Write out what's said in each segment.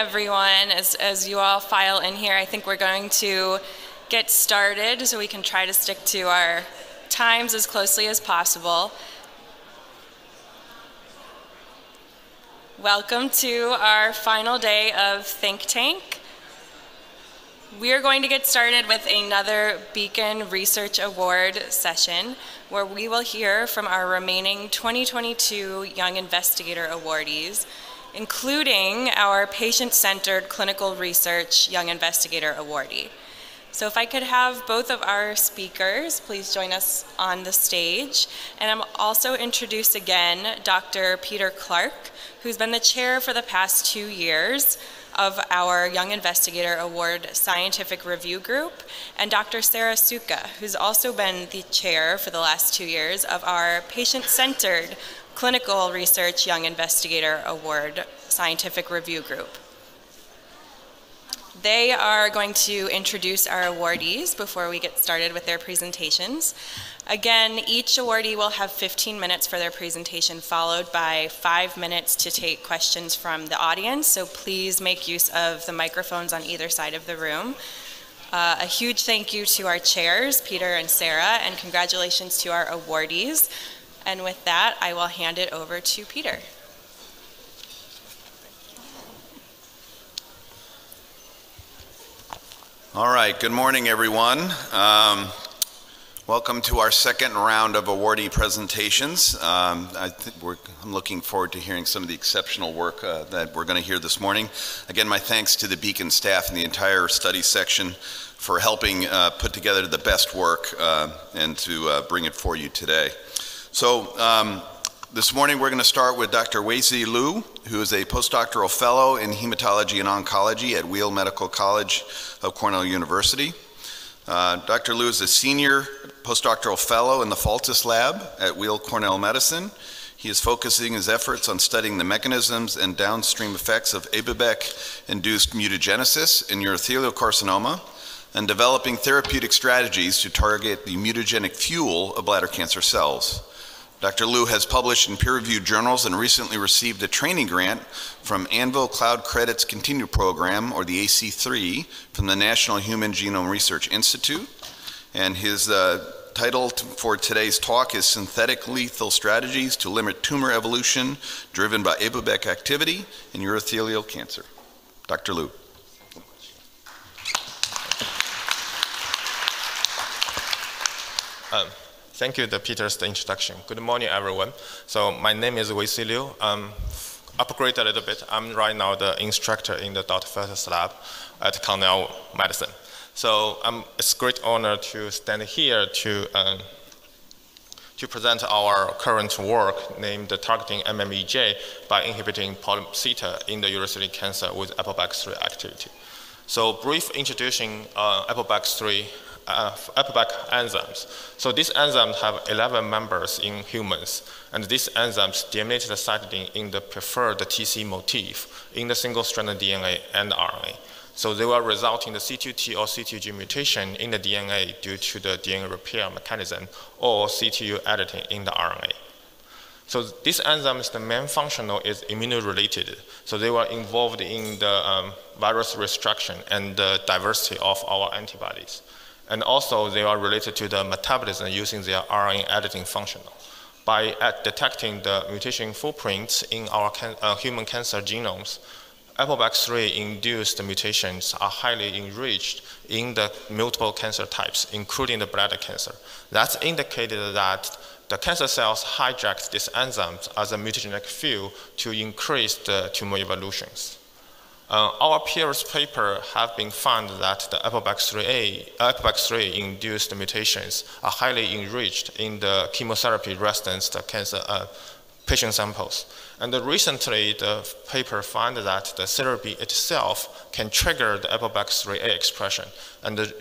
Everyone, as you all file in here, I think we're going to get started so we can try to stick to our times as closely as possible. Welcome to our final day of Think Tank. We are going to get started with another Beacon Research Award session where we will hear from our remaining 2022 Young Investigator awardees, including our patient-centered clinical research Young Investigator awardee. So if I could have both of our speakers please join us on the stage. And I'm also introduce again Dr. Peter Clark, who's been the chair for the past 2 years of our Young Investigator Award Scientific Review Group, and Dr. Sarah Suka, who's also been the chair for the last 2 years of our patient-centered Clinical Research Young Investigator Award Scientific Review Group. They are going to introduce our awardees before we get started with their presentations. Again, each awardee will have 15 minutes for their presentation, followed by 5 minutes to take questions from the audience, so please make use of the microphones on either side of the room. A huge thank you to our chairs, Peter and Sarah, and congratulations to our awardees. And with that, I will hand it over to Peter. All right, good morning, everyone. Welcome to our second round of awardee presentations. I'm looking forward to hearing some of the exceptional work that we're going to hear this morning. Again, my thanks to the Beacon staff and the entire study section for helping put together the best work and to bring it for you today. So this morning we're going to start with Dr. Weisi Liu, who is a postdoctoral fellow in hematology and oncology at Weill Medical College of Cornell University. Dr. Liu is a senior postdoctoral fellow in the Faltis Lab at Weill Cornell Medicine. He is focusing his efforts on studying the mechanisms and downstream effects of ABEBEC-induced mutagenesis in urothelial carcinoma and developing therapeutic strategies to target the mutagenic fuel of bladder cancer cells. Dr. Liu has published in peer-reviewed journals and recently received a training grant from Anvil Cloud Credits Continued Program, or the AC3, from the National Human Genome Research Institute. And his title for today's talk is Synthetic Lethal Strategies to Limit Tumor Evolution Driven by ABEBEC Activity in Urothelial Cancer. Dr. Liu. Thank you, Peter's introduction. Good morning, everyone. So my name is Weisi Liu. Upgrade a little bit. I'm right now the instructor in the Dr. Faltis Lab at Cornell Medicine. So it's a great honor to stand here to present our current work named Targeting MMEJ by Inhibiting Polyp-Theta in the Urothelial Cancer with ABEBEC3 Activity. So brief introduction ABEBEC3 ABEBEC enzymes. So these enzymes have 11 members in humans, and these enzymes stimulate the cytidine in the preferred TC motif in the single-stranded DNA and RNA. So they will result in the C2T or C2G mutation in the DNA due to the DNA repair mechanism or CTU editing in the RNA. So this enzyme is the main functional is immunorelated. So they were involved in the virus restriction and the diversity of our antibodies. And also, they are related to the metabolism using their RNA editing function. By detecting the mutation footprints in our human cancer genomes, ABEBEC3-induced mutations are highly enriched in the multiple cancer types, including the bladder cancer. That's indicated that the cancer cells hijack these enzymes as a mutagenic fuel to increase the tumor evolutions. Our peers' paper have been found that the ABEBEC3-induced mutations are highly enriched in the chemotherapy-resistant cancer patient samples. And recently, the paper found that the therapy itself can trigger the ABEBEC3A expression and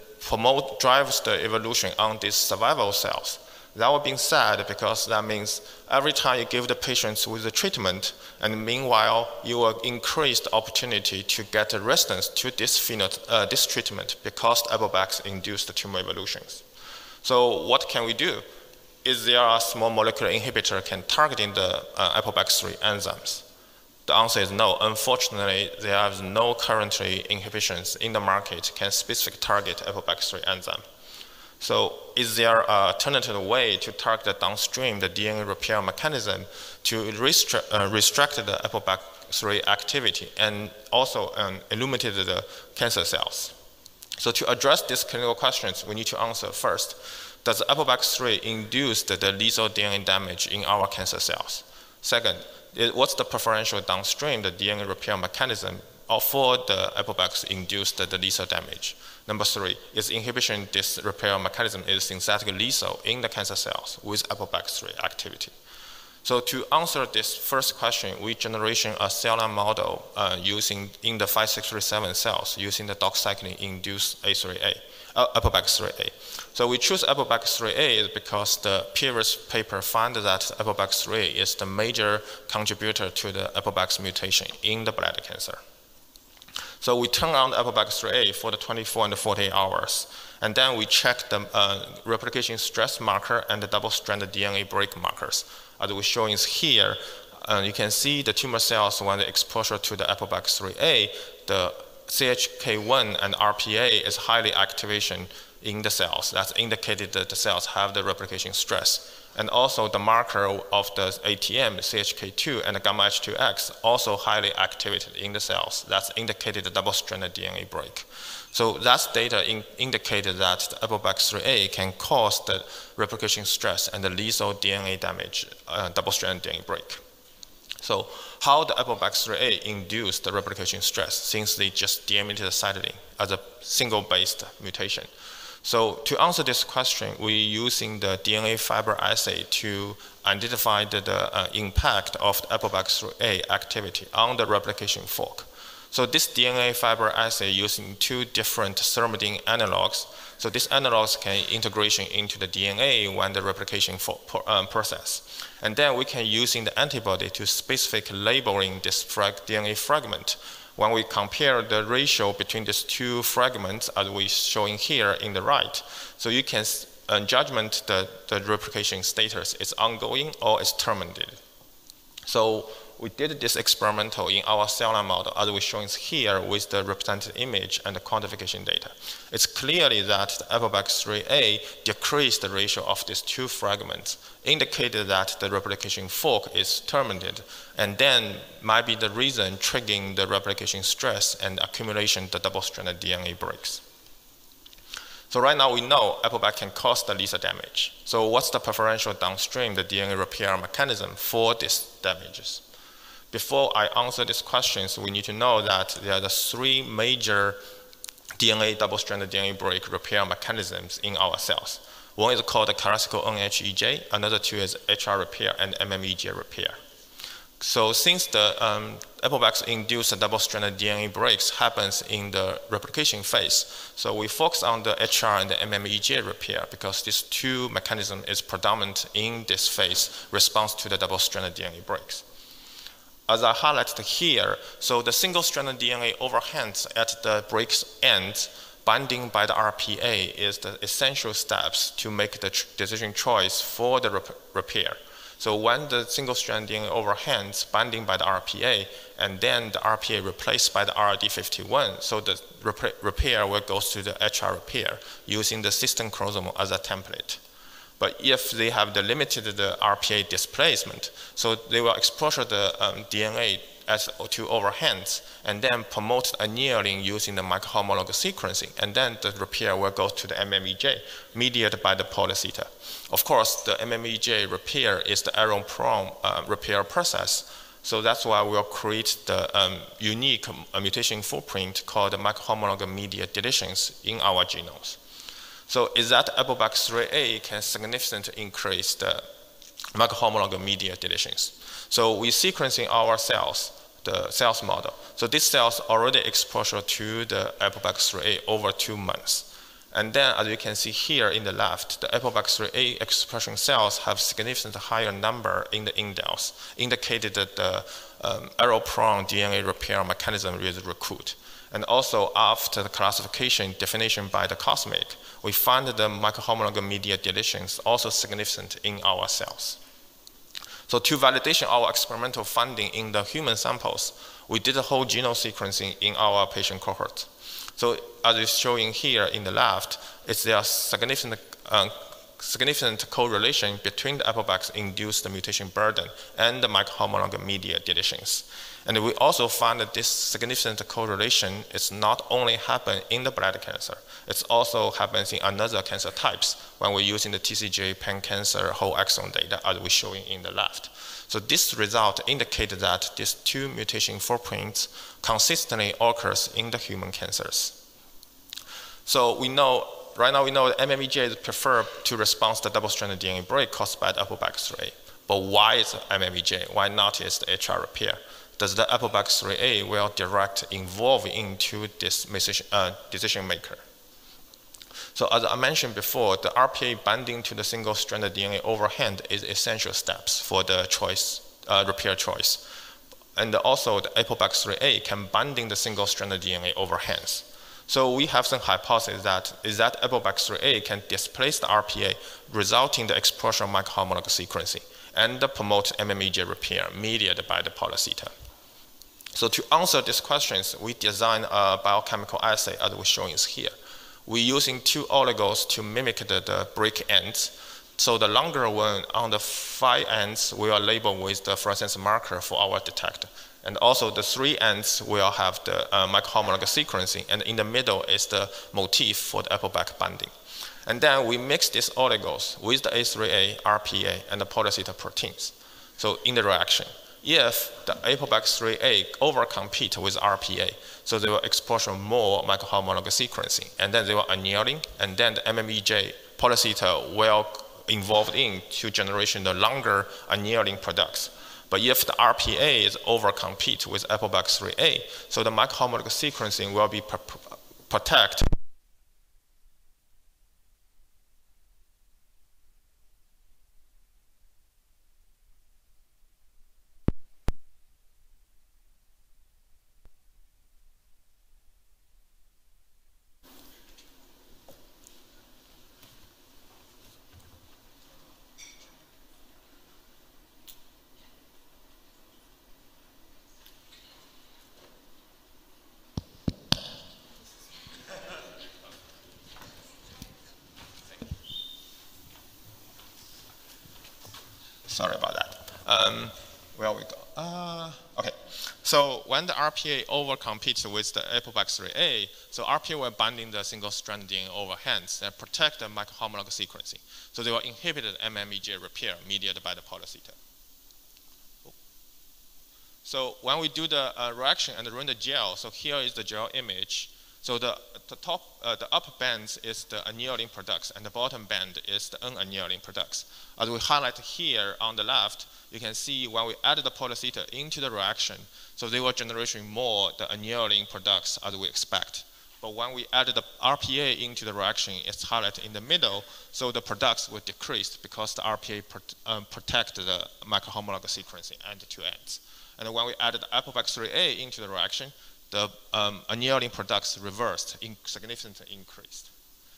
drives the evolution on these survival cells. That would be said because that means every time you give the patients with the treatment, and meanwhile you will increase the opportunity to get a resistance to this treatment because ABEBEC induced the tumor evolutions. So what can we do? Is there a small molecular inhibitor can target the ABEBEC3 enzymes? The answer is no. Unfortunately, there is no currently inhibitions in the market can specifically target ApoBac3 enzyme. So is there an alternative way to target the downstream, the DNA repair mechanism to restrict the ApoBac3 activity and also illuminate the cancer cells? So to address these clinical questions, we need to answer first, does ApoBac3 induce the lethal DNA damage in our cancer cells? Second, what's the preferential downstream, the DNA repair mechanism for the ApoBac induced the lethal damage? Number three, is inhibition this repair mechanism is synthetically lethal in the cancer cells with ApoBac3 activity? So to answer this first question, we generation a cell line model using in the 5637 cells using the doxycycline-induced ApoBac3A. So we choose ApoBac3A because the previous paper found that ApoBac3 is the major contributor to the ApoBac mutation in the bladder cancer. So we turn on the ApoBac3A for the 24 and the 48 hours. And then we check the replication stress marker and the double-stranded DNA break markers. As we're showing here, you can see the tumor cells when the exposure to the ApoBac3A, the CHK1 and RPA is highly activation in the cells. That's indicated that the cells have the replication stress. And also the marker of the ATM, CHK2 and the gamma H2X, also highly activated in the cells. That's indicated the double-stranded DNA break. So that's data indicated that the ApoBac3A can cause the replication stress and the lethal DNA damage, double-stranded DNA break. So how the ApoBac3A induced the replication stress since they just de-emitted cytidine as a single-based mutation? So to answer this question, we're using the DNA fiber assay to identify the impact of the ApoBac3A activity on the replication fork. So this DNA fiber assay using two different thymidine analogs. So these analogs can integration into the DNA when the replication process. And then we can using the antibody to specific labeling this DNA fragment. When we compare the ratio between these two fragments, as we're showing here in the right, so you can judgment the replication status is ongoing or is terminated. So we did this experimental in our cell line model, as we're showing here with the represented image and the quantification data. It's clearly that the ApoBac3A decreased the ratio of these two fragments, indicated that the replication fork is terminated, and then might be the reason triggering the replication stress and accumulation of the double-stranded DNA breaks. So right now we know ApoBac can cause the lethal damage. So what's the preferential downstream, the DNA repair mechanism for these damages? Before I answer these questions, we need to know that there are the three major double-stranded DNA break repair mechanisms in our cells. One is called the classical NHEJ, another two is HR repair and MMEJ repair. So since the ApoBac-induced double-stranded DNA breaks happens in the replication phase, so we focus on the HR and the MMEJ repair because these two mechanisms is predominant in this phase response to the double-stranded DNA breaks. As I highlighted here, so the single-stranded DNA overhangs at the break's end, binding by the RPA is the essential steps to make the decision choice for the repair. So when the single-strand DNA overhangs, binding by the RPA, and then the RPA replaced by the RD51, so the repair will go to the HR repair using the system chromosome as a template. But if they have the limited RPA displacement, so they will exposure the DNA to overhangs and then promote annealing using the microhomologous sequencing, and then the repair will go to the MMEJ mediated by the polyceta. Of course, the MMEJ repair is the error-prone repair process, so that's why we'll create the unique mutation footprint called the microhomologous mediated deletions in our genomes. So is that ApoBac3A can significantly increase the microhomologous mediated deletions. So we're sequencing our cells, the cells model. So these cells already exposure to the ApoBac3A over 2 months. And then as you can see here in the left, the ApoBac3A expression cells have significantly higher number in the indels, indicated that the error-prone DNA repair mechanism is recruited. And also after the classification definition by the Cosmic, we find the microhomologous mediated deletions also significant in our cells. So to validate our experimental finding in the human samples, we did a whole genome sequencing in our patient cohort. So as is showing here in the left, is there significant correlation between the APOBAX-induced mutation burden and the microhomolog media deletions. And we also found that this significant correlation is not only happen in the bladder cancer, it also happens in another cancer types when we're using the TCGA pan-cancer whole exome data as we're showing in the left. So this result indicated that these two mutation footprints consistently occurs in the human cancers. So we know, right now we know that MMEJ is preferred to respond to the double-stranded DNA break caused by the APOBAX3A. But why is MMEJ? Why not is the HR repair? Does the APOBAX3A will direct involve into this decision maker? So as I mentioned before, the RPA binding to the single-stranded DNA overhand is essential steps for the choice, repair choice. And also the APOBAX3A can binding the single-stranded DNA overhands. So we have some hypothesis that APOBAX3A can displace the RPA, resulting in the expression of microhomolog sequencing and promote MMEJ repair mediated by the polyceta. So to answer these questions, we designed a biochemical assay as we're showing here. We're using two oligos to mimic the break ends. So the longer one on the 5 ends will label with the fluorescence marker for our detector. And also the 3 ends will have the microhomolog sequencing, and in the middle is the motif for the APOBAC binding. And then we mix these oligos with the A3A, RPA, and the polyceta proteins. So in the reaction, if the APOBAX3A overcompete with RPA, so they will expose more microhomolog sequencing, and then they will annealing, and then the MMEJ polyceta will involved in to generation the longer annealing products. But if the RPA is overcompete with APOBAX3A, so the microhomolog sequencing will be protect. Sorry about that. Where we go? Okay. So when the RPA overcompetes with the APOBAX3A, so RPA will binding the single-strand DNA overhands and protect the microhomolog sequencing. So they will inhibit the MMEJ repair mediated by the polyceta. So when we do the reaction and run the gel, so here is the gel image. So the upper band is the annealing products, and the bottom band is the unannealing products. As we highlight here on the left, you can see when we added the polyceta into the reaction, so they were generating more the annealing products as we expect. But when we added the RPA into the reaction, it's highlighted in the middle, so the products were decreased because the RPA protected the microhomolog sequencing at the 2 ends. And when we added the APOBAX3A into the reaction, the annealing products reversed, significantly increased.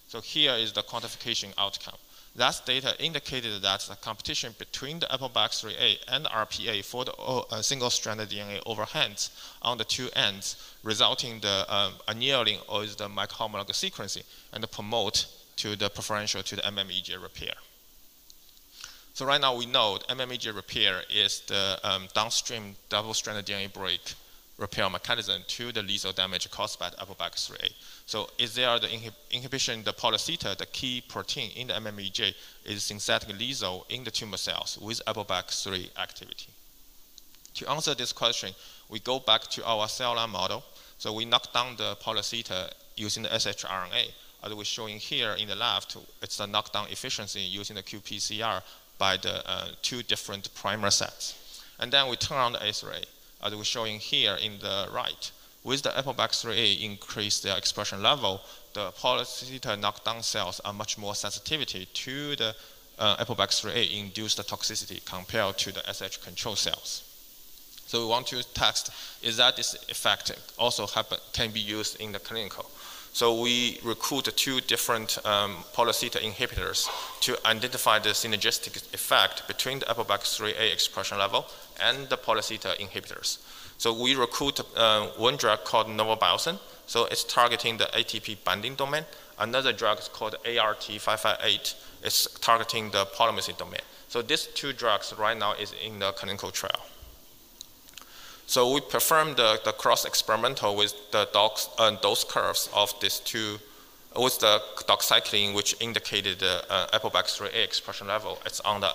So here is the quantification outcome. That data indicated that the competition between the APOBAX3A and the RPA for the single-stranded DNA overhands on the 2 ends, resulting in the annealing or the microhomolog sequencing and promote to the preferential to the MMEJ repair. So right now we know the MMEJ repair is the downstream double-stranded DNA break repair mechanism to the lethal damage caused by the APOBAX3A. So is there the inhibition, the polyceta, the key protein in the MMEJ is synthetic lethal in the tumor cells with APOBAX3 activity? To answer this question, we go back to our cell line model. So we knock down the polyceta using the shRNA. As we're showing here in the left, it's the knockdown efficiency using the qPCR by the 2 different primer sets. And then we turn on the A3A. As we're showing here in the right, with the APOBAX3A increase their expression level, the polyceta knockdown cells are much more sensitivity to the APOBAX3A induced toxicity compared to the SH control cells. So we want to test, is that this effect also can be used in the clinical? So we recruit 2 different polytheta inhibitors to identify the synergistic effect between the ApoBac3A expression level and the polytheta inhibitors. So we recruit one drug called novobiocin. So it's targeting the ATP binding domain. Another drug is called ART558. It's targeting the polymyxin domain. So these 2 drugs right now is in the clinical trial. So we performed the cross-experimental with the dose curves of these 2, with the doxycycline, which indicated the ApoBac3A expression level. It's on the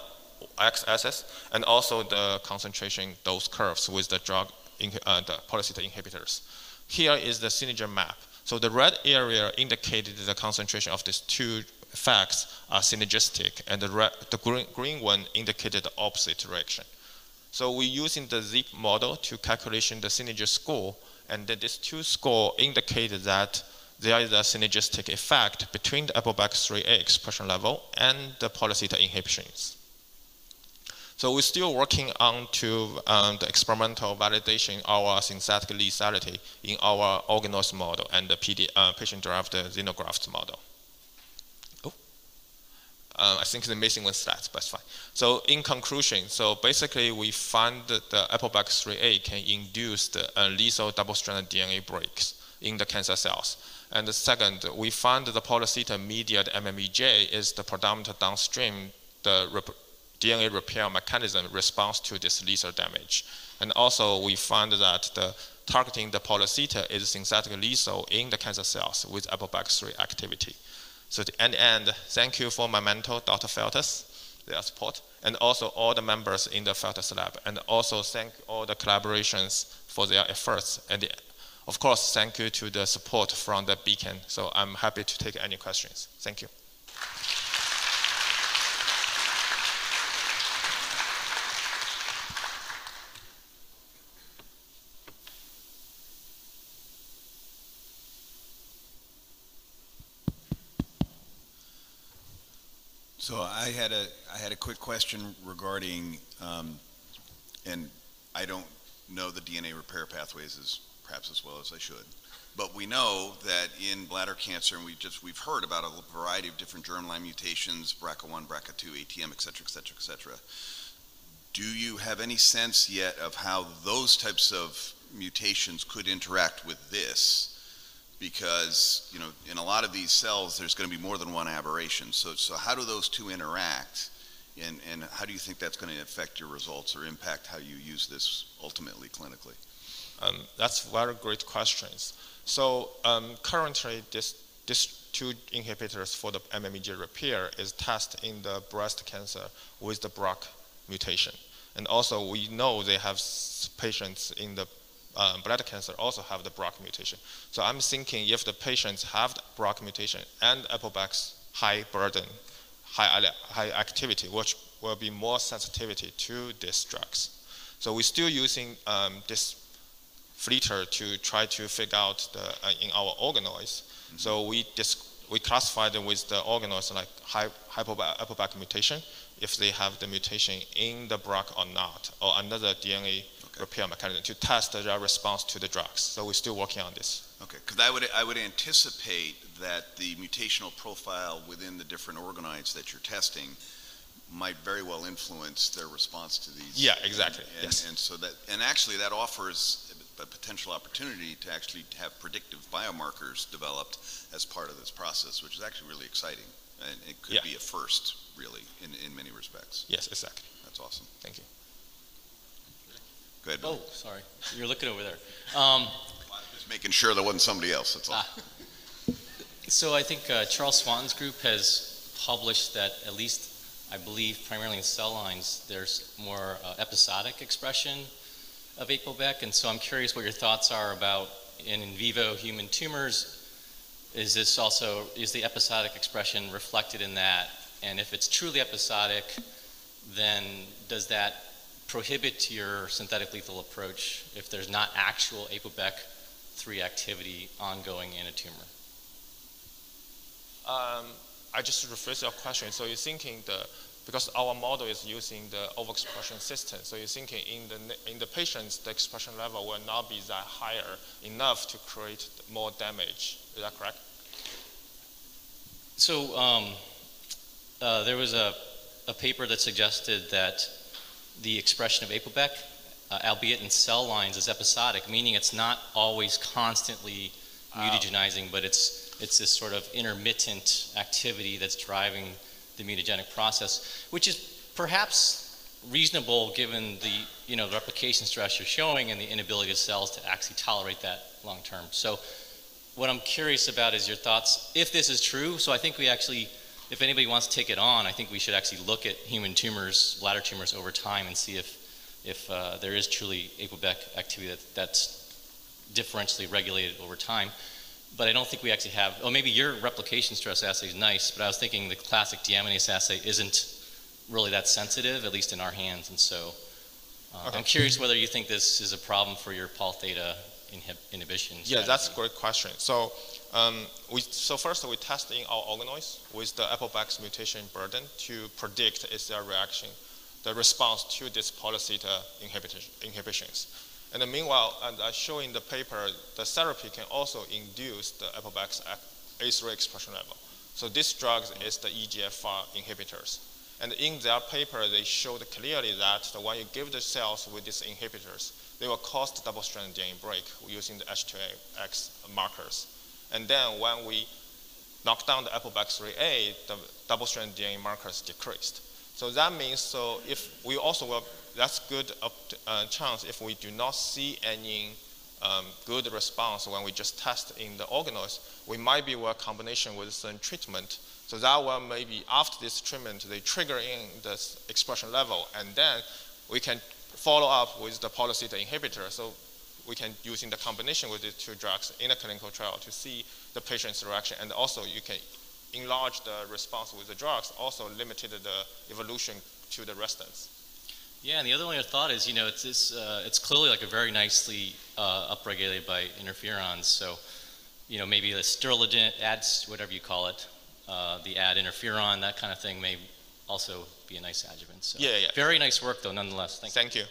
x-axis, and also the concentration dose curves with the drug, the polytheta inhibitors. Here is the synergy map. So the red area indicated the concentration of these 2 effects are synergistic, and the green one indicated the opposite direction. So we're using the ZIP model to calculation the synergy score, and then these 2 scores indicated that there is a synergistic effect between the ApoBac3A expression level and the polytheta inhibitions. So we're still working on the experimental validation of our synthetic lethality in our organoid model and the patient-derived xenografts model. I think they're missing 1 slide, but it's fine. So in conclusion, so basically we find that the ApoBac3A can induce the lethal double-stranded DNA breaks in the cancer cells. And the second, we found that the polytheta-mediated MMEJ is the predominant downstream the DNA repair mechanism response to this lethal damage. And also we found that targeting the polytheta is synthetic lethal in the cancer cells with ApoBac3 activity. So at the end, thank you for my mentor, Dr. Feltus, their support, and also all the members in the Feltus lab, and also thank all the collaborations for their efforts. And of course, thank you to the support from the Beacon. So I'm happy to take any questions. Thank you. So I had a quick question regarding, and I don't know the DNA repair pathways perhaps as well as I should, but we know that in bladder cancer, and we've heard about a variety of different germline mutations, BRCA1, BRCA2, ATM, et cetera, et cetera, et cetera. Do you have any sense yet of how those types of mutations could interact with this? Because, you know, in a lot of these cells, there's going to be more than one aberration. So how do those 2 interact, and how do you think that's going to affect your results or impact how you use this ultimately clinically? That's very great questions. So currently, these 2 inhibitors for the MMEJ repair is tested in the breast cancer with the BRCA mutation. And also, we know they have patients in the bladder cancer also have the BRCA mutation. So I'm thinking if the patients have the BRCA mutation and ApoBac's high burden, high activity, which will be more sensitivity to these drugs. So we're still using this filter to try to figure out in our organoids. Mm-hmm. So we classify them with the organoids like ApoBac mutation, if they have the mutation in the BRCA or not, or another DNA repair mechanism to test their response to the drugs. So we're still working on this. Okay, because I would anticipate that the mutational profile within the different organoids that you're testing might very well influence their response to these. Yeah, exactly. Yes. And so actually that offers a potential opportunity to actually have predictive biomarkers developed as part of this process, which is actually really exciting. And it could be a first, really, in many respects. Yes, exactly. That's awesome. Thank you. Go ahead, Bill. Oh, sorry. You're looking over there. Just making sure there wasn't somebody else, that's all. So I think Charles Swanton's group has published that, at least I believe primarily in cell lines, there's more episodic expression of ApoBac, and so I'm curious what your thoughts are about in vivo human tumors. Is the episodic expression reflected in that? And if it's truly episodic, then does that prohibit your synthetic lethal approach if there's not actual ApoBac3 activity ongoing in a tumor? I just rephrase your question. So you're thinking because our model is using the overexpression system. So you're thinking in the patients, the expression level will not be that higher enough to create more damage. Is that correct? So there was a paper that suggested that the expression of APOBEC, albeit in cell lines, is episodic, meaning it's not always constantly mutagenizing, but it's this sort of intermittent activity that's driving the mutagenic process, which is perhaps reasonable given the the replication stress you're showing and the inability of cells to actually tolerate that long term. So what I'm curious about is your thoughts, if this is true. So I think we actually, if anybody wants to take it on, I think we should actually look at human tumors, bladder tumors over time and see if there is truly APOBEC activity that's differentially regulated over time. But I don't think we actually have, maybe your replication stress assay is nice, but I was thinking the classic deaminase assay isn't really that sensitive, at least in our hands. And so I'm curious whether you think this is a problem for your Pol theta inhibition strategy. Yeah, that's a great question. So first we test in our organoids with the APOBEC mutation burden to predict is there a reaction, the response to this Pol theta inhibitions. And meanwhile, as I show in the paper, the therapy can also induce the APOBEC A3 expression level. So this drug is the EGFR inhibitors. And in their paper, they showed clearly that when you give the cells with these inhibitors, they will cause the double-stranded DNA break using the H2AX markers. And then when we knock down the APOBEC3A, the double-stranded DNA markers decreased. So that means, so if we also will, that's good chance if we do not see any good response when we just test in the organoids, we might be a combination with certain treatment. So that will maybe after this treatment, they trigger in the expression level, and then we can follow up with the Pol theta inhibitor. So we can use in the combination with the two drugs in a clinical trial to see the patient's reaction, and also you can enlarge the response with the drugs, also limited the evolution to the residents. Yeah, and the other one I thought is, it's clearly like a very nicely upregulated by interferons. So, maybe the steroidin adds, whatever you call it, the add interferon, that kind of thing may also be a nice adjuvant. So yeah. Very nice work, though, nonetheless. Thank you.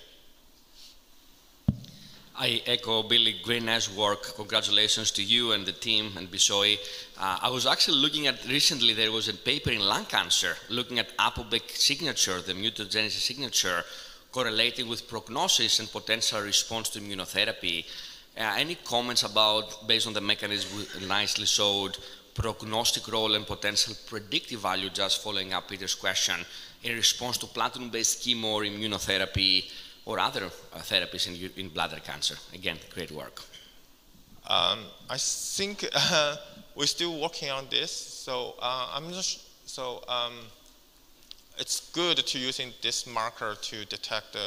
I echo Billy Green's work. Congratulations to you and the team and Bisoi. I was actually looking at, recently there was a paper in lung cancer looking at APOBEC signature, the mutagenesis signature, correlating with prognosis and potential response to immunotherapy. Any comments about, based on the mechanism we nicely showed, prognostic role and potential predictive value, just following up Peter's question, in response to platinum-based chemo or immunotherapy or other therapies in bladder cancer? Again, great work. I think we're still working on this. So it's good to using this marker to detect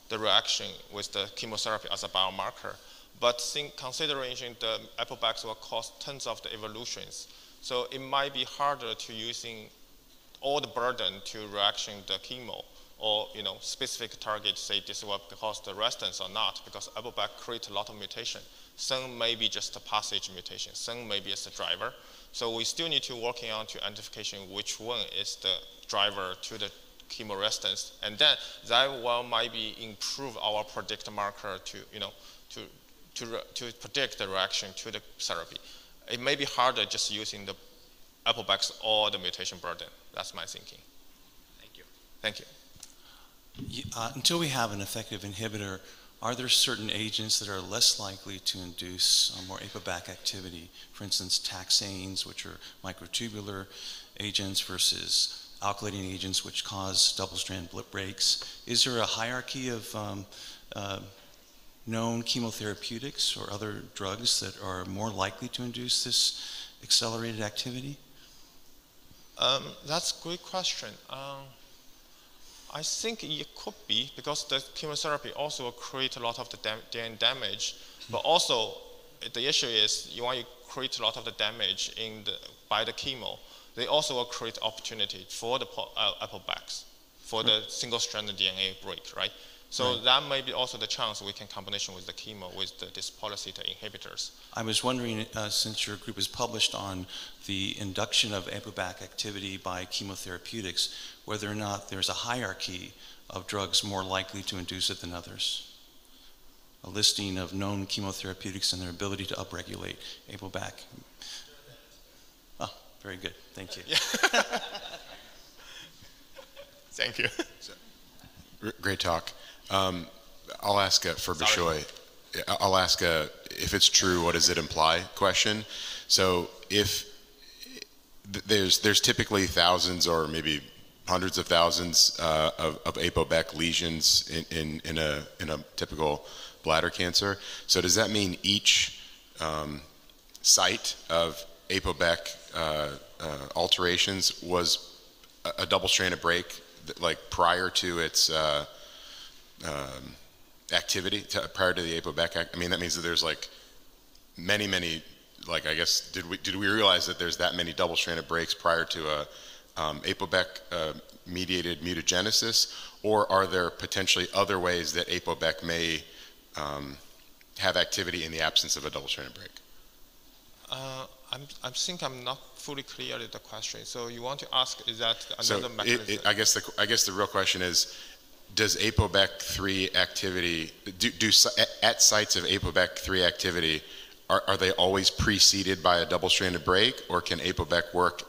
the reaction with the chemotherapy as a biomarker. But considering the APOBEC will cause tons of the evolutions, so it might be harder to using all the burden to reaction the chemo, or specific target, say this will cause the resistance or not, because APOBEC create a lot of mutation. Some may be just a passage mutation, some may be as a driver. So we still need to working on to identification which one is the driver to the chemo resistance, and then that will might be improve our predictor marker to to predict the reaction to the therapy. It may be harder just using the APOBEC or the mutation burden. That's my thinking. Thank you. Thank you. Until we have an effective inhibitor, are there certain agents that are less likely to induce more APOBEC activity? For instance, taxanes, which are microtubular agents, versus alkylating agents, which cause double-strand blip breaks. Is there a hierarchy of known chemotherapeutics or other drugs that are more likely to induce this accelerated activity? That's a great question. I think it could be, because the chemotherapy also will create a lot of the DNA damage, but also the issue is when you create a lot of the damage by the chemo, they also will create opportunity for the APOBECs, for the single-stranded DNA break, right? So Right. that may be also the chance we can combination with the chemo with this polytheta inhibitors. I was wondering, since your group is published on the induction of ApoBac activity by chemotherapeutics, whether or not there's a hierarchy of drugs more likely to induce it than others. A listing of known chemotherapeutics and their ability to upregulate ApoBac. Oh, very good. Thank you. Yeah. Thank you. Great talk. I'll ask for Bishoy. I'll ask if it's true, what does it imply question. So if there's typically thousands or maybe hundreds of thousands of ApoBac lesions in a typical bladder cancer. So does that mean each site of ApoBac alterations was a double-stranded break, like prior to its activity, prior to the ApoBac? I mean, that means that there's like many, like, I guess, did we realize that there's that many double-stranded breaks prior to a ApoBac mediated mutagenesis, or are there potentially other ways that ApoBac may have activity in the absence of a double-stranded break? I think I'm not fully clear with the question. So you want to ask, is that another mechanism? I guess the real question is, does ApoBac3 activity, at sites of ApoBac3 activity, are they always preceded by a double-stranded break, or can ApoBac work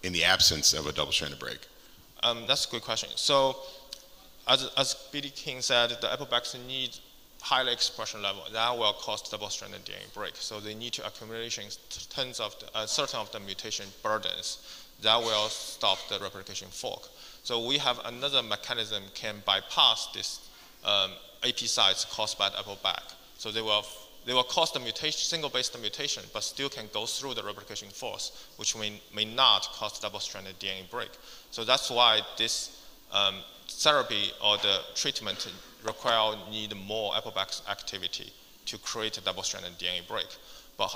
in the absence of a double-stranded break? That's a good question. So as B.D. King said, the ApoBacs need high expression level. That will cause double-stranded DNA break. So they need to accumulation tons of certain of the mutation burdens that will stop the replication fork. So we have another mechanism can bypass this AP sites caused by the ApoBac. So they will cause the mutation, single-based mutation, but still can go through the replication force, which may not cause double-stranded DNA break. So that's why this therapy or the treatment need more ApoBac activity to create a double-stranded DNA break. But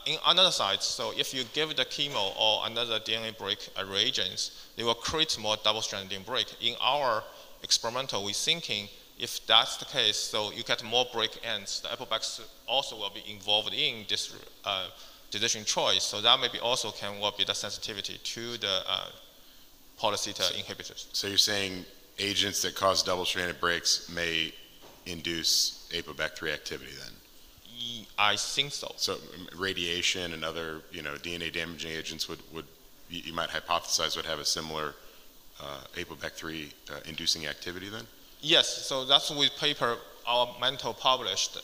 in another side, so if you give the chemo or another DNA break reagents, they will create more double-stranded DNA break. In our experimental, we're thinking if that's the case, so you get more break ends, the ApoBacs also will be involved in this decision choice. So that maybe also will be the sensitivity to the polytheta inhibitors. So you're saying agents that cause double-stranded breaks may induce ApoBac3 activity then? I think so. So radiation and other, DNA damaging agents would you might hypothesize would have a similar ApoBac3 inducing activity then? Yes, so that's with paper our mentor published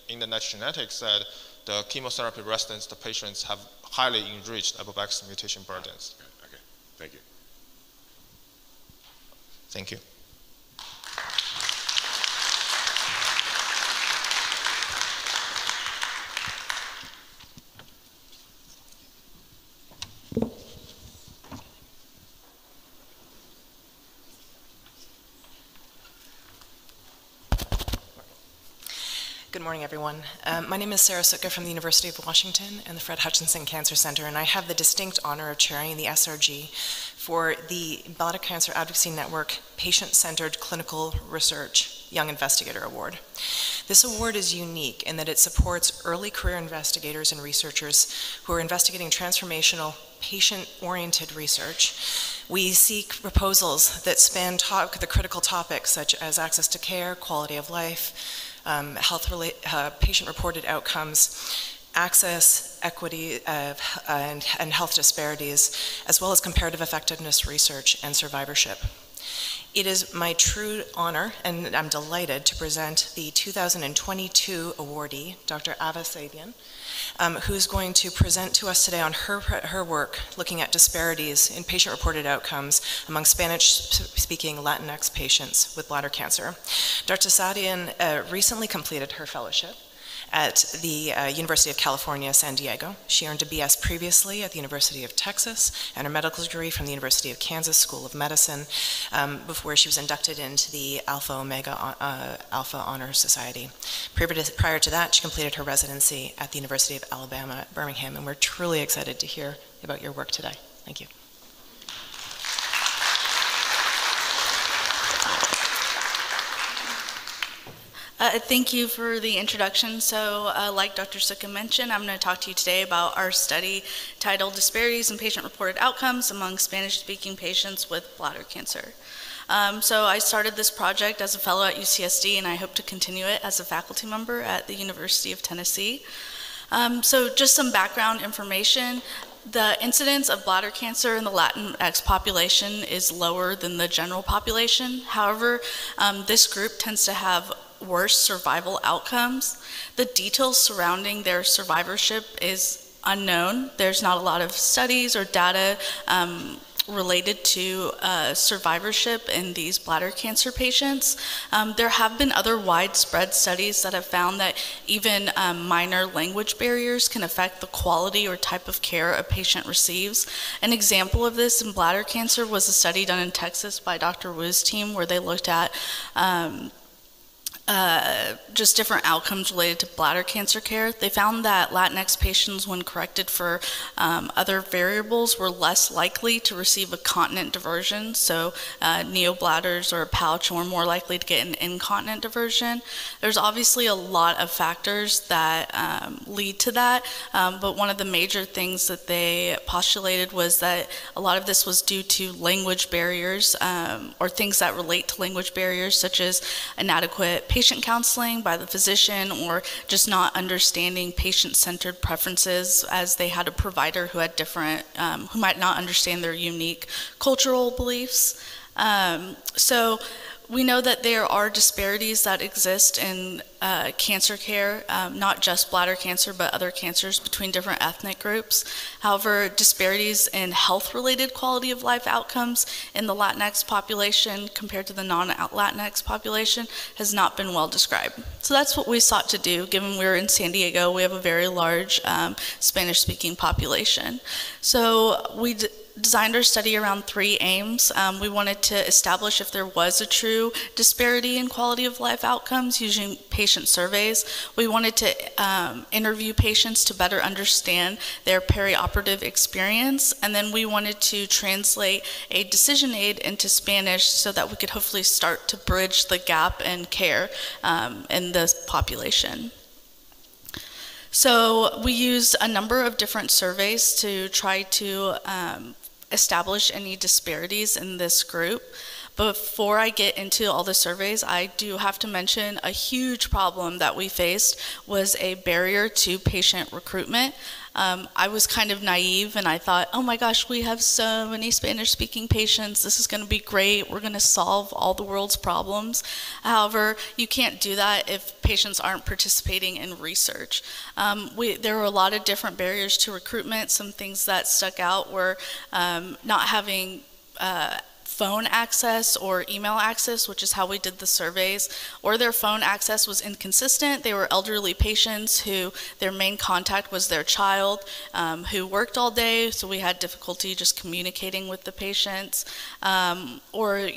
in the Nature Genetics said the chemotherapy resistance the patients have highly enriched ApoBac mutation burdens. Okay, thank you. Thank you. Good morning, everyone. My name is Sarah Sutka from the University of Washington and the Fred Hutchinson Cancer Center, and I have the distinct honor of chairing the SRG for the Bladder Cancer Advocacy Network Patient-Centered Clinical Research Young Investigator Award. This award is unique in that it supports early career investigators and researchers who are investigating transformational, patient-oriented research. We seek proposals that span the critical topics such as access to care, quality of life, patient-reported outcomes, access, equity, and health disparities, as well as comparative effectiveness research and survivorship. It is my true honor, and I'm delighted to present the 2022 awardee, Dr. Ava Saidian, who's going to present to us today on her work looking at disparities in patient-reported outcomes among Spanish-speaking Latinx patients with bladder cancer. Dr. Saidian recently completed her fellowship at the University of California, San Diego. She earned a BS previously at the University of Texas and her medical degree from the University of Kansas School of Medicine before she was inducted into the Alpha Omega Alpha Honor Society. Prior to that, she completed her residency at the University of Alabama at Birmingham, and we're truly excited to hear about your work today. Thank you. Thank you for the introduction. So like Dr. Suka mentioned, I'm going to talk to you today about our study titled Disparities in Patient-Reported Outcomes Among Spanish-Speaking Patients with Bladder Cancer. So I started this project as a fellow at UCSD, and I hope to continue it as a faculty member at the University of Tennessee. So just some background information. The incidence of bladder cancer in the Latinx population is lower than the general population. However, this group tends to have worse survival outcomes. The details surrounding their survivorship is unknown. There's not a lot of studies or data related to survivorship in these bladder cancer patients. There have been other widespread studies that have found that even minor language barriers can affect the quality or type of care a patient receives. An example of this in bladder cancer was a study done in Texas by Dr. Wu's team, where they looked at just different outcomes related to bladder cancer care. They found that Latinx patients, when corrected for other variables, were less likely to receive a continent diversion. So neobladders or a pouch were more likely to get an incontinent diversion. There's obviously a lot of factors that lead to that, but one of the major things that they postulated was that a lot of this was due to language barriers or things that relate to language barriers, such as inadequate patient counseling by the physician, or just not understanding patient-centered preferences, as they had a provider who had different, who might not understand their unique cultural beliefs. So we know that there are disparities that exist in cancer care, not just bladder cancer, but other cancers between different ethnic groups. However, disparities in health-related quality of life outcomes in the Latinx population compared to the non-Latinx population has not been well described. So that's what we sought to do. Given we're in San Diego, we have a very large Spanish-speaking population. So we designed our study around three aims. We wanted to establish if there was a true disparity in quality of life outcomes using patient surveys. We wanted to interview patients to better understand their perioperative experience, and then we wanted to translate a decision aid into Spanish so that we could hopefully start to bridge the gap in care in this population. So we used a number of different surveys to try to establish any disparities in this group. Before I get into all the surveys, I do have to mention a huge problem that we faced was a barrier to patient recruitment. I was kind of naive, and I thought, oh my gosh, we have so many Spanish-speaking patients. This is going to be great. We're going to solve all the world's problems. However, you can't do that if patients aren't participating in research. There were a lot of different barriers to recruitment. Some things that stuck out were not having phone access or email access, which is how we did the surveys, or their phone access was inconsistent. They were elderly patients who their main contact was their child, who worked all day, so we had difficulty just communicating with the patients, or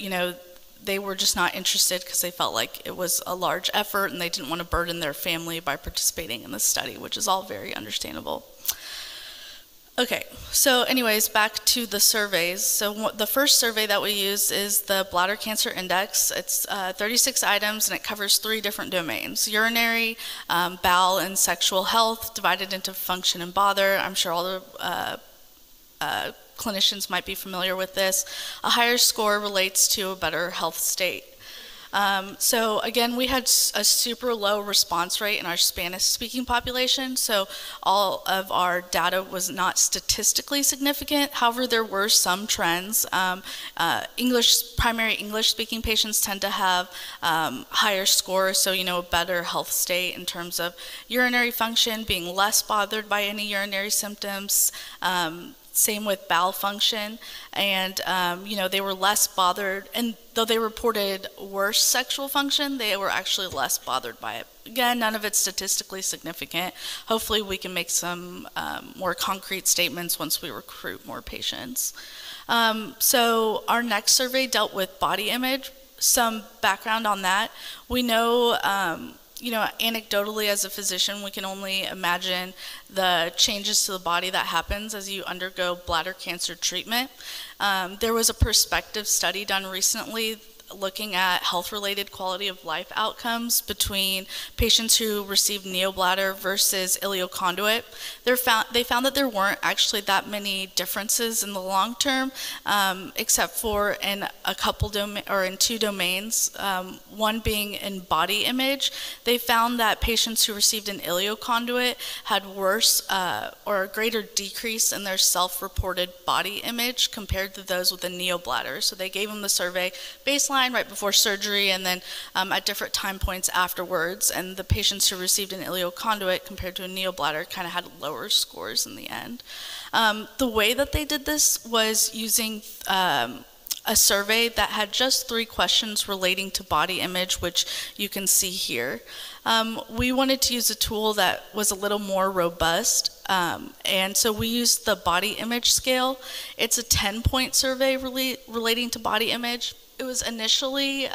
they were just not interested because they felt like it was a large effort and they didn't want to burden their family by participating in the study, which is all very understandable. Okay, so anyways, back to the surveys. So the first survey that we use is the Bladder Cancer Index. It's 36 items, and it covers 3 different domains: urinary, bowel, and sexual health, divided into function and bother. I'm sure all the clinicians might be familiar with this. A higher score relates to a better health state. So again, we had a super low response rate in our Spanish-speaking population, so all of our data was not statistically significant. However, there were some trends. Primary English-speaking patients tend to have higher scores, so a better health state in terms of urinary function, being less bothered by any urinary symptoms. Same with bowel function, and they were less bothered, and though they reported worse sexual function, they were actually less bothered by it. Again, none of it's statistically significant. Hopefully we can make some more concrete statements once we recruit more patients. So our next survey dealt with body image. Some background on that. We know anecdotally as a physician, we can only imagine the changes to the body that happens as you undergo bladder cancer treatment. There was a prospective study done recently looking at health-related quality of life outcomes between patients who received neobladder versus ileoconduit. They found that there weren't actually that many differences in the long term, except for in a couple in 2 domains. One being in body image. They found that patients who received an ileoconduit had worse or a greater decrease in their self-reported body image compared to those with a neobladder. So they gave them the survey baseline right before surgery and then at different time points afterwards, and the patients who received an ileoconduit compared to a neobladder kind of had lower scores in the end. The way that they did this was using a survey that had just 3 questions relating to body image, which you can see here. We wanted to use a tool that was a little more robust, and so we used the body image scale. It's a 10-point survey relating to body image. It was initially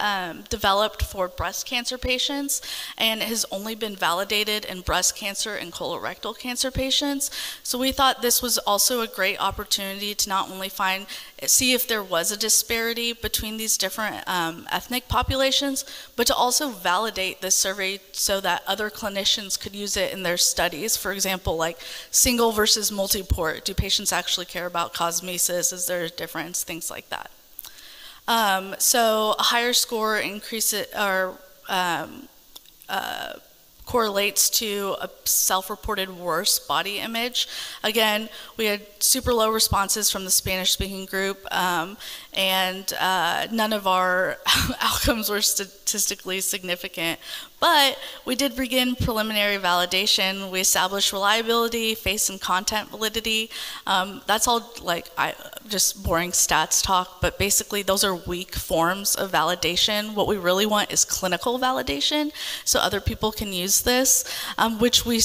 developed for breast cancer patients and has only been validated in breast cancer and colorectal cancer patients. So we thought this was also a great opportunity to not only see if there was a disparity between these different ethnic populations, but to also validate this survey so that other clinicians could use it in their studies. For example, like single versus multi-port. Do patients actually care about cosmesis? Is there a difference? Things like that. So a higher score correlates to a self-reported worse body image. Again, we had super low responses from the Spanish-speaking group, and none of our outcomes were statistically significant. But we did begin preliminary validation. We established reliability, face and content validity. That's all just boring stats talk, but basically those are weak forms of validation. What we really want is clinical validation, so other people can use this, which we've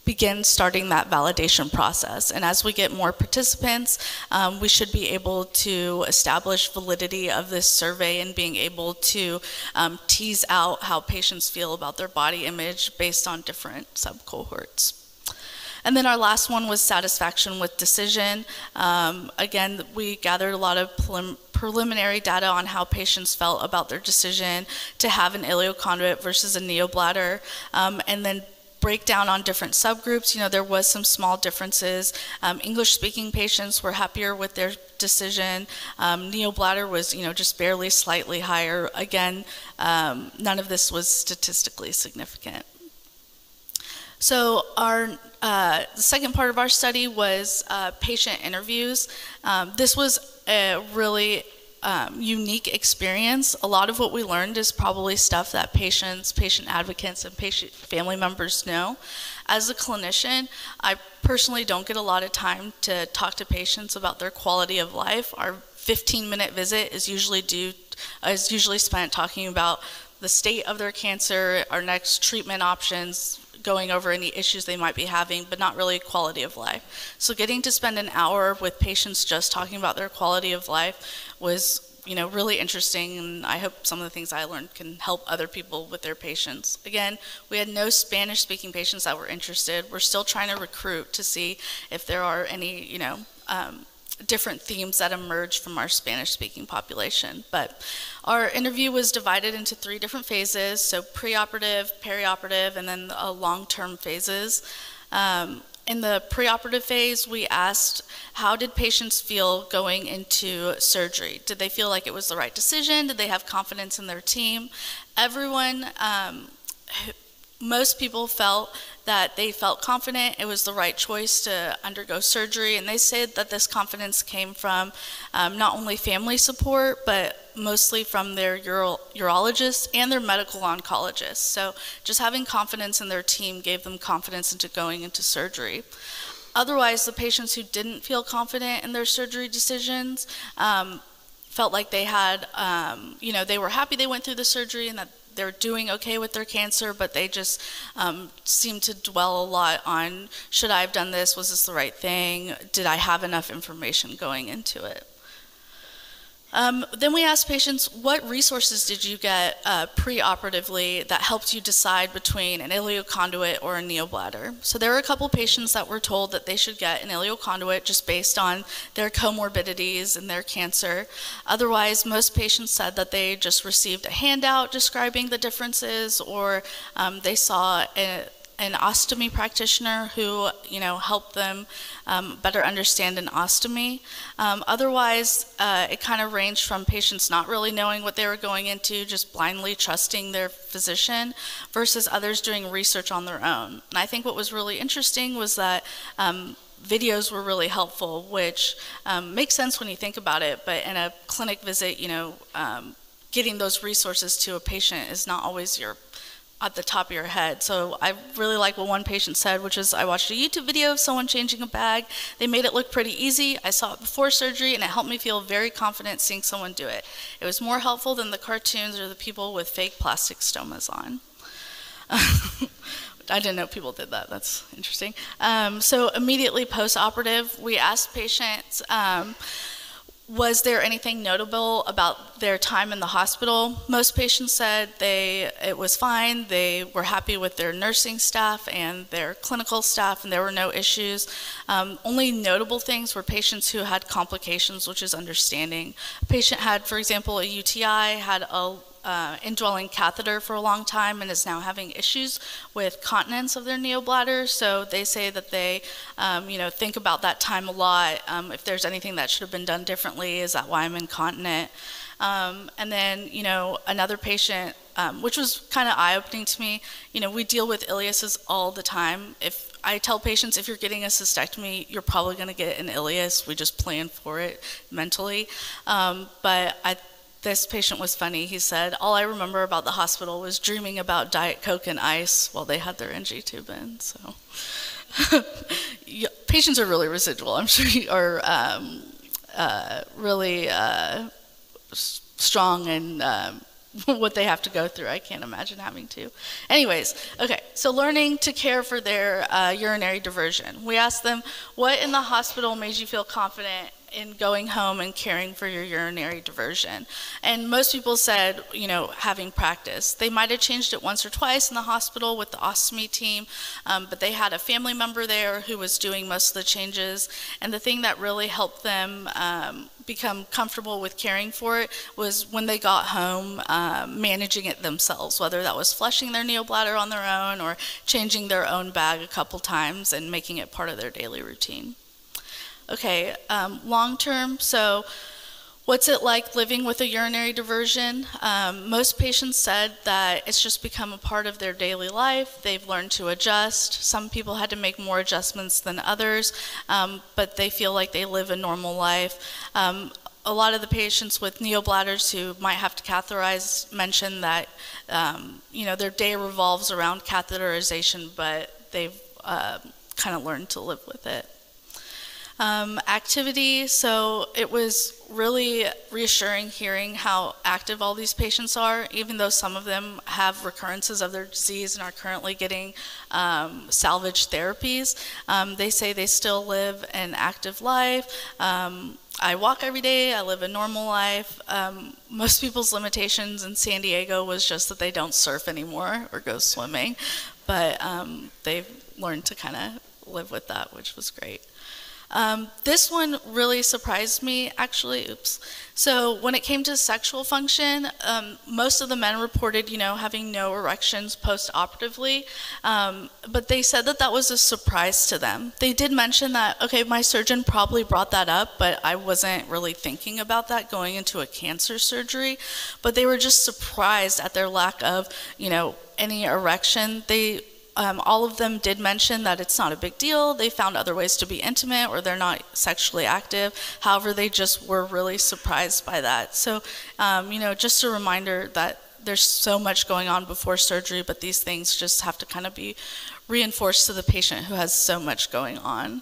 begin starting that validation process. And as we get more participants, we should be able to establish validity of this survey and being able to tease out how patients feel about their body image based on different subcohorts. And then our last one was satisfaction with decision. Again, we gathered a lot of preliminary data on how patients felt about their decision to have an ileoconduit versus a neobladder, and then break down on different subgroups. There was some small differences. English-speaking patients were happier with their decision. Neobladder was, just barely slightly higher. Again, none of this was statistically significant. So the second part of our study was patient interviews. This was a really unique experience. A lot of what we learned is probably stuff that patients, patient advocates, and patient family members know. As a clinician, I personally don't get a lot of time to talk to patients about their quality of life. Our 15-minute visit is usually spent talking about the state of their cancer, our next treatment options, going over any issues they might be having, but not really quality of life. So getting to spend an hour with patients just talking about their quality of life was, really interesting, and I hope some of the things I learned can help other people with their patients. Again, we had no Spanish-speaking patients that were interested. We're still trying to recruit to see if there are any, different themes that emerge from our Spanish-speaking population. But our interview was divided into 3 different phases, so preoperative, perioperative, and then long-term phases. In the preoperative phase, we asked, how did patients feel going into surgery? Did they feel like it was the right decision? Did they have confidence in their team? Most people felt that they felt confident it was the right choice to undergo surgery, and they said that this confidence came from not only family support, but mostly from their urologists and their medical oncologists. So just having confidence in their team gave them confidence into going into surgery. Otherwise, the patients who didn't feel confident in their surgery decisions felt like they had, they were happy they went through the surgery and that they're doing okay with their cancer, but they just seem to dwell a lot on, should I have done this? Was this the right thing? Did I have enough information going into it? Then we asked patients, what resources did you get pre-operatively that helped you decide between an ileoconduit or a neobladder? So there were a couple patients that were told that they should get an ileoconduit just based on their comorbidities and their cancer. Otherwise, most patients said that they just received a handout describing the differences, or they saw an ostomy practitioner who, helped them better understand an ostomy. Otherwise, it kind of ranged from patients not really knowing what they were going into, just blindly trusting their physician, versus others doing research on their own. And I think what was really interesting was that videos were really helpful, which makes sense when you think about it, but in a clinic visit, getting those resources to a patient is not always at the top of your head. So I really like what one patient said, which is, I watched a YouTube video of someone changing a bag. They made it look pretty easy. I saw it before surgery, and it helped me feel very confident seeing someone do it. It was more helpful than the cartoons or the people with fake plastic stomas on. I didn't know people did that. That's interesting. So immediately post-operative, we asked patients, was there anything notable about their time in the hospital? Most patients said it was fine. They were happy with their nursing staff and their clinical staff, and there were no issues. Only notable things were patients who had complications, which is understanding. A patient had, for example, a UTI, had a indwelling catheter for a long time, and is now having issues with continence of their neobladder. So they say that they, think about that time a lot. If there's anything that should have been done differently, is that why I'm incontinent? And then, another patient, which was kind of eye-opening to me, we deal with ileuses all the time. If I tell patients, if you're getting a cystectomy, you're probably going to get an ileus. We just plan for it mentally. This patient was funny. He said, all I remember about the hospital was dreaming about Diet Coke and ice while they had their NG tube in. So patients are really residual. I'm sure you are really strong in what they have to go through. I can't imagine having to. Anyways, okay, so learning to care for their urinary diversion. We asked them, what in the hospital made you feel confident in going home and caring for your urinary diversion? And most people said, having practice. They might have changed it once or twice in the hospital with the ostomy team, but they had a family member there who was doing most of the changes. And the thing that really helped them become comfortable with caring for it was when they got home, managing it themselves, whether that was flushing their neobladder on their own or changing their own bag a couple times and making it part of their daily routine. Okay, long term, so what's it like living with a urinary diversion? Most patients said that it's just become a part of their daily life. They've learned to adjust. Some people had to make more adjustments than others, but they feel like they live a normal life. A lot of the patients with neobladders who might have to catheterize mention that their day revolves around catheterization, but they've kind of learned to live with it. Activity, so it was really reassuring hearing how active all these patients are, even though some of them have recurrences of their disease and are currently getting salvage therapies. They say they still live an active life. I walk every day, I live a normal life. Most people's limitations in San Diego was just that they don't surf anymore or go swimming, but they've learned to kind of live with that, which was great. This one really surprised me, actually. So when it came to sexual function, most of the men reported, having no erections post-operatively, but they said that that was a surprise to them. They did mention that, okay, my surgeon probably brought that up, but I wasn't really thinking about that going into a cancer surgery, but they were just surprised at their lack of, any erection. All of them did mention that it's not a big deal. They found other ways to be intimate, or they're not sexually active. However, they just were really surprised by that. So, just a reminder that there's so much going on before surgery, but these things just have to kind of be reinforced to the patient who has so much going on.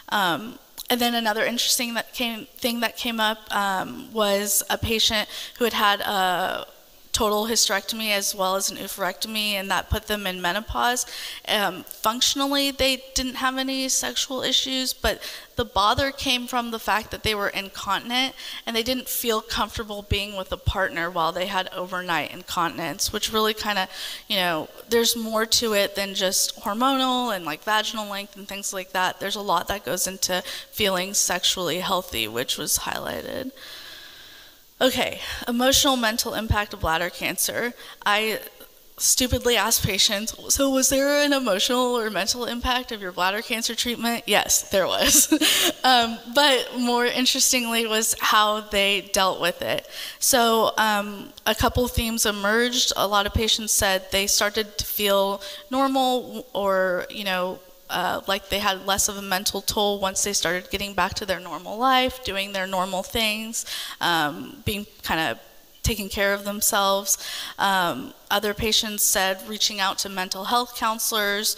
And then another interesting thing that came up was a patient who had a total hysterectomy as well as an oophorectomy, and that put them in menopause. Functionally, they didn't have any sexual issues, but the bother came from the fact that they were incontinent and they didn't feel comfortable being with a partner while they had overnight incontinence, which really kind of, there's more to it than just hormonal and like vaginal length and things like that. There's a lot that goes into feeling sexually healthy, which was highlighted. Okay, emotional mental impact of bladder cancer. I stupidly asked patients, so was there an emotional or mental impact of your bladder cancer treatment? Yes, there was. But more interestingly was how they dealt with it. So a couple themes emerged. A lot of patients said they started to feel normal or, like they had less of a mental toll once they started getting back to their normal life, doing their normal things, being kind of taking care of themselves. Other patients said reaching out to mental health counselors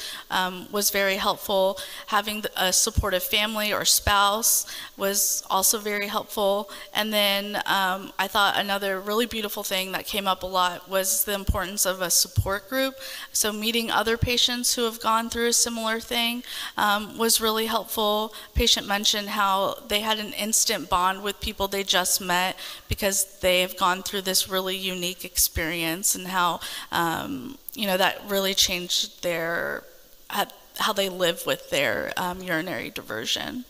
was very helpful. Having a supportive family or spouse was also very helpful. And then I thought another really beautiful thing that came up a lot was the importance of a support group. So meeting other patients who have gone through a similar thing was really helpful. Patient mentioned how they had an instant bond with people they just met because they have gone through this really unique experience, and how that really changed how they live with their urinary diversion.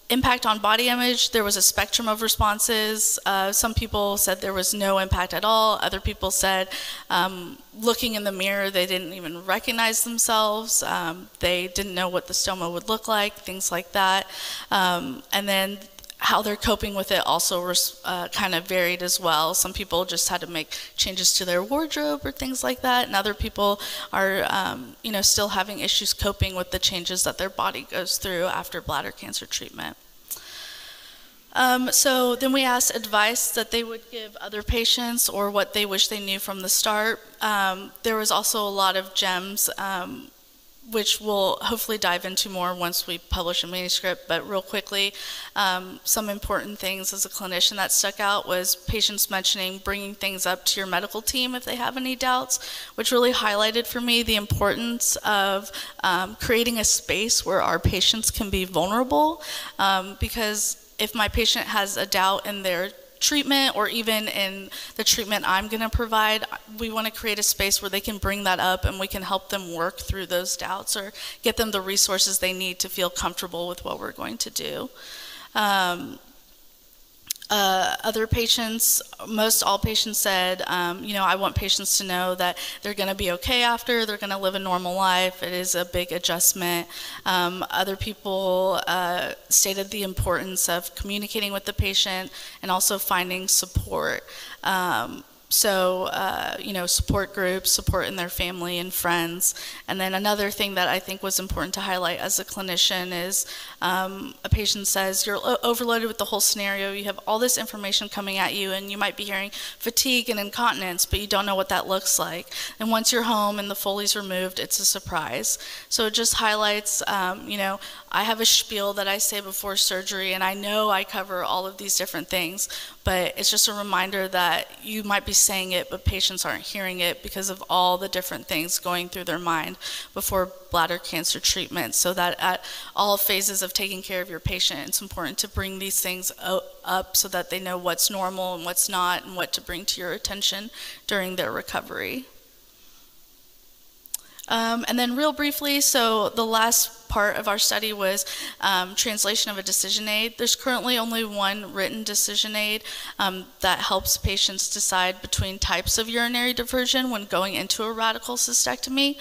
Impact on body image, there was a spectrum of responses. Some people said there was no impact at all. Other people said looking in the mirror, they didn't even recognize themselves. They didn't know what the stoma would look like, things like that. And then how they're coping with it also kind of varied as well. Some people just had to make changes to their wardrobe or things like that, and other people are, still having issues coping with the changes that their body goes through after bladder cancer treatment. So then we asked advice that they would give other patients or what they wish they knew from the start. There was also a lot of gems, which we'll hopefully dive into more once we publish a manuscript, but real quickly, some important things as a clinician that stuck out was patients mentioning bringing things up to your medical team if they have any doubts, which really highlighted for me the importance of creating a space where our patients can be vulnerable, because if my patient has a doubt in their treatment or even in the treatment I'm going to provide, we want to create a space where they can bring that up and we can help them work through those doubts or get them the resources they need to feel comfortable with what we're going to do. Other patients, most all patients said, I want patients to know that they're going to be okay after, they're going to live a normal life. It is a big adjustment. Other people stated the importance of communicating with the patient and also finding support. Support groups, support in their family and friends. And then another thing that I think was important to highlight as a clinician is a patient says, you're overloaded with the whole scenario, you have all this information coming at you, and you might be hearing fatigue and incontinence, but you don't know what that looks like. And once you're home and the Foley's removed, it's a surprise. So it just highlights, I have a spiel that I say before surgery, and I know I cover all of these different things, but it's just a reminder that you might be saying it, but patients aren't hearing it because of all the different things going through their mind before bladder cancer treatment. So that at all phases of taking care of your patient, it's important to bring these things up so that they know what's normal and what's not and what to bring to your attention during their recovery. And then real briefly, so the last part of our study was translation of a decision aid. There's currently only one written decision aid that helps patients decide between types of urinary diversion when going into a radical cystectomy.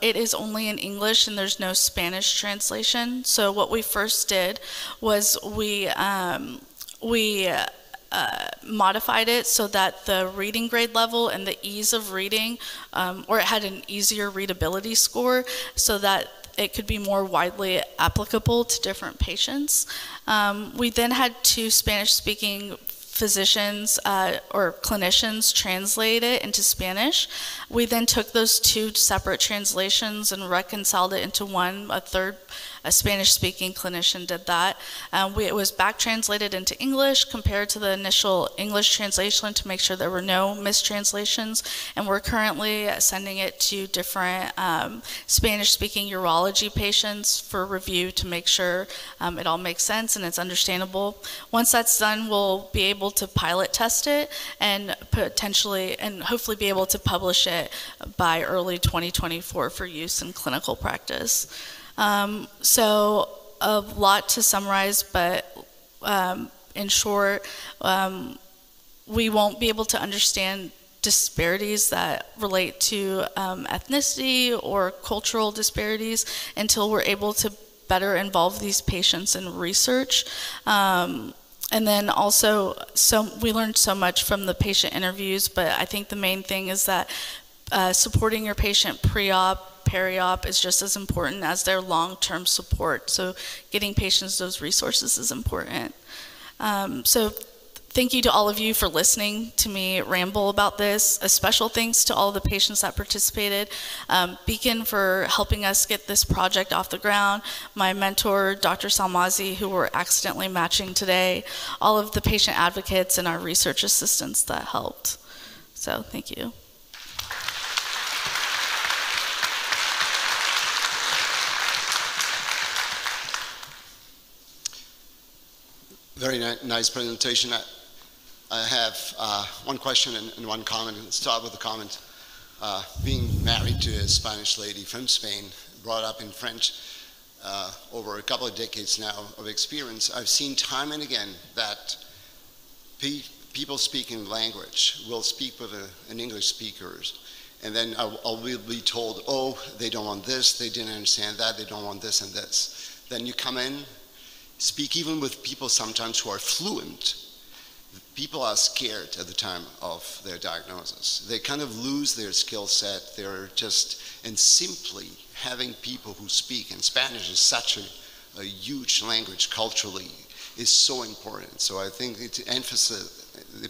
It is only in English and there's no Spanish translation. So what we first did was we modified it so that the reading grade level and the ease of reading, or it had an easier readability score so that it could be more widely applicable to different patients. We then had two Spanish-speaking physicians or clinicians translate it into Spanish. We then took those two separate translations and reconciled it into one. A Spanish-speaking clinician did that. It was back translated into English compared to the initial English translation to make sure there were no mistranslations. And we're currently sending it to different Spanish-speaking urology patients for review to make sure it all makes sense and it's understandable. Once that's done, we'll be able to pilot test it and potentially and hopefully be able to publish it by early 2024 for use in clinical practice. So a lot to summarize, but in short, we won't be able to understand disparities that relate to ethnicity or cultural disparities until we're able to better involve these patients in research. And then also, we learned so much from the patient interviews, but I think the main thing is that supporting your patient pre-op, peri-op is just as important as their long-term support. So getting patients those resources is important. So thank you to all of you for listening to me ramble about this. A special thanks to all the patients that participated. Beacon for helping us get this project off the ground. My mentor, Dr. Salmazi, who we're accidentally matching today. All of the patient advocates and our research assistants that helped. So thank you. Very nice presentation. I have one question and one comment. Let's start with the comment. Being married to a Spanish lady from Spain, brought up in French, over a couple of decades now of experience, I've seen time and again that people speaking language will speak with an English speaker, and then I'll be told, oh, they don't want this, they didn't understand that, they don't want this and this. Then you come in, speak even with people sometimes who are fluent. People are scared at the time of their diagnosis. They kind of lose their skill set. They're just, and simply having people who speak, and Spanish is such a huge language culturally, is so important. So I think it